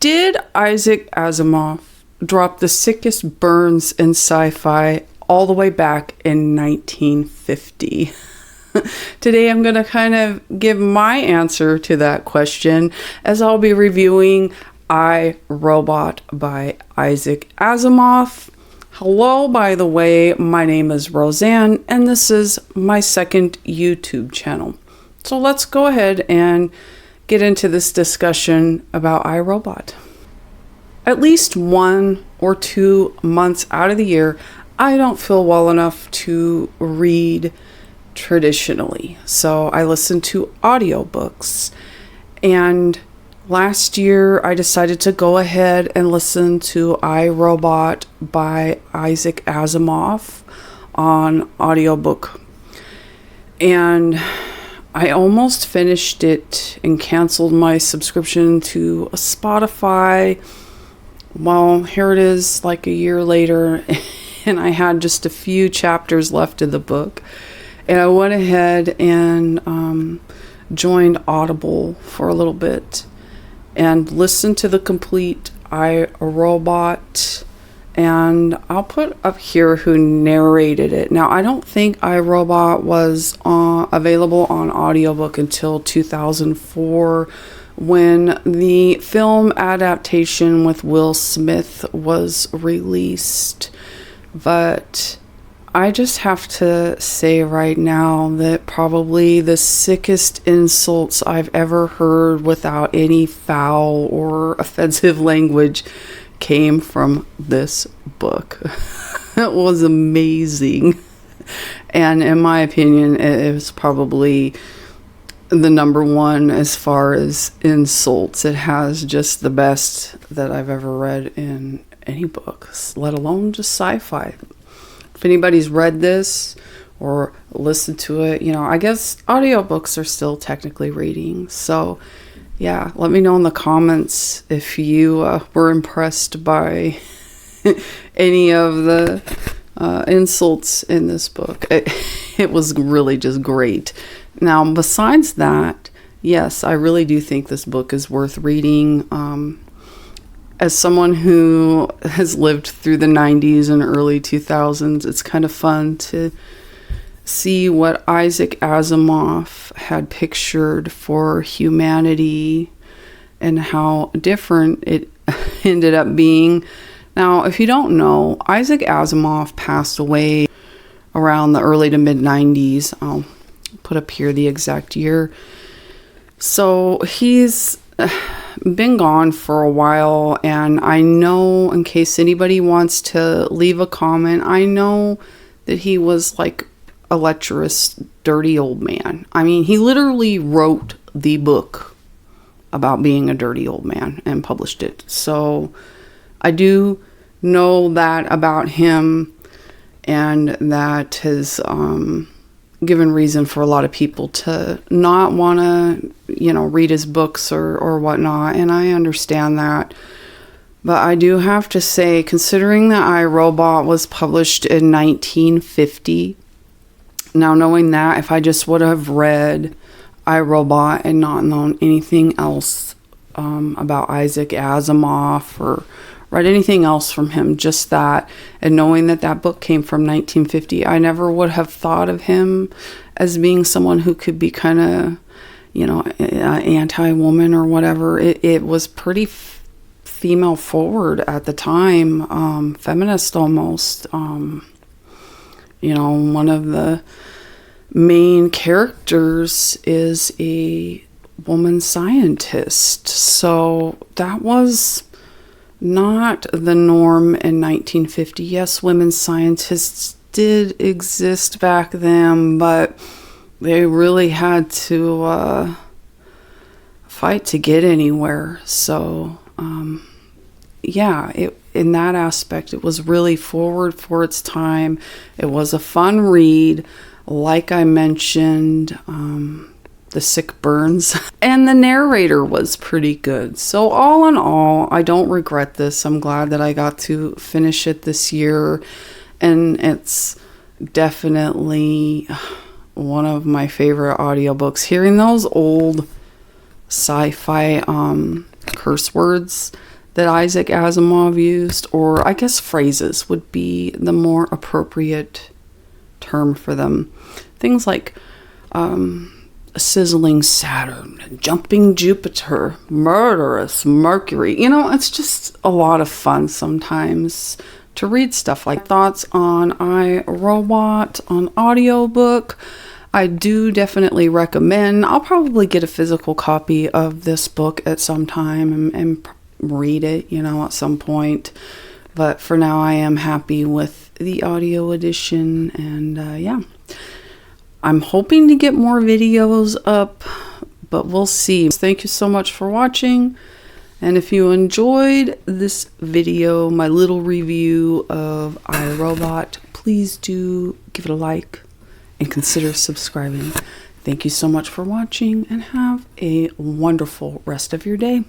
Did Isaac Asimov drop the sickest burns in sci-fi all the way back in 1950? Today I'm going to kind of give my answer to that question, as I'll be reviewing I, Robot by Isaac Asimov. Hello, by the way, my name is Roseanne, and this is my second YouTube channel. So let's go ahead and get into this discussion about I, Robot. At least 1 or 2 months out of the year, I don't feel well enough to read traditionally. So I listen to audiobooks. And last year, I decided to go ahead and listen to I, Robot by Isaac Asimov on audiobook. And I almost finished it and canceled my subscription to Spotify. Well, here it is like a year later, and I had just a few chapters left of the book. And I went ahead and joined Audible for a little bit and listened to the complete I, Robot. And I'll put up here who narrated it. Now, I don't think I, Robot was available on audiobook until 2004, when the film adaptation with Will Smith was released. But I just have to say right now that probably the sickest insults I've ever heard without any foul or offensive language came from this book. It was amazing. And in my opinion, it was probably the number one as far as insults. It has just the best that I've ever read in any books, let alone just sci-fi. If anybody's read this or listened to it, I guess audiobooks are still technically readings. So yeah, let me know in the comments if you were impressed by any of the insults in this book. It was really just great. Now, besides that, yes, I really do think this book is worth reading. As someone who has lived through the 90s and early 2000s, it's kind of fun to see what Isaac Asimov had pictured for humanity and how different it ended up being. Now, if you don't know, Isaac Asimov passed away around the early to mid 90s. I'll put up here the exact year. So he's been gone for a while, and I know, in case anybody wants to leave a comment, I know that he was like a lecherous, dirty old man. I mean, he literally wrote the book about being a dirty old man and published it. So I do know that about him, and that has given reason for a lot of people to not want to, read his books or whatnot. And I understand that. But I do have to say, considering that I, Robot was published in 1950, now, knowing that, if I just would have read I, Robot and not known anything else about Isaac Asimov or read anything else from him, just that, and knowing that that book came from 1950, I never would have thought of him as being someone who could be kind of, anti-woman or whatever. It was pretty female forward at the time, feminist almost. One of the main characters is a woman scientist. So that was not the norm in 1950. Yes, women scientists did exist back then, but they really had to fight to get anywhere. So, in that aspect, it was really forward for its time. It was a fun read. Like I mentioned, the sick burns, and the narrator was pretty good. So all in all, I don't regret this. I'm glad that I got to finish it this year, and it's definitely one of my favorite audiobooks. Hearing those old sci-fi curse words that Isaac Asimov used, or I guess phrases would be the more appropriate term for them. Things like a sizzling Saturn, jumping Jupiter, murderous Mercury. You know, it's just a lot of fun sometimes to read stuff like thoughts on iRobot on audiobook. I do definitely recommend. I'll probably get a physical copy of this book at some time and read it, you know, at some point. But for now, I am happy with the audio edition. And yeah, I'm hoping to get more videos up, but we'll see. Thank you so much for watching. And if you enjoyed this video, my little review of iRobot, please do give it a like and consider subscribing. Thank you so much for watching, and have a wonderful rest of your day.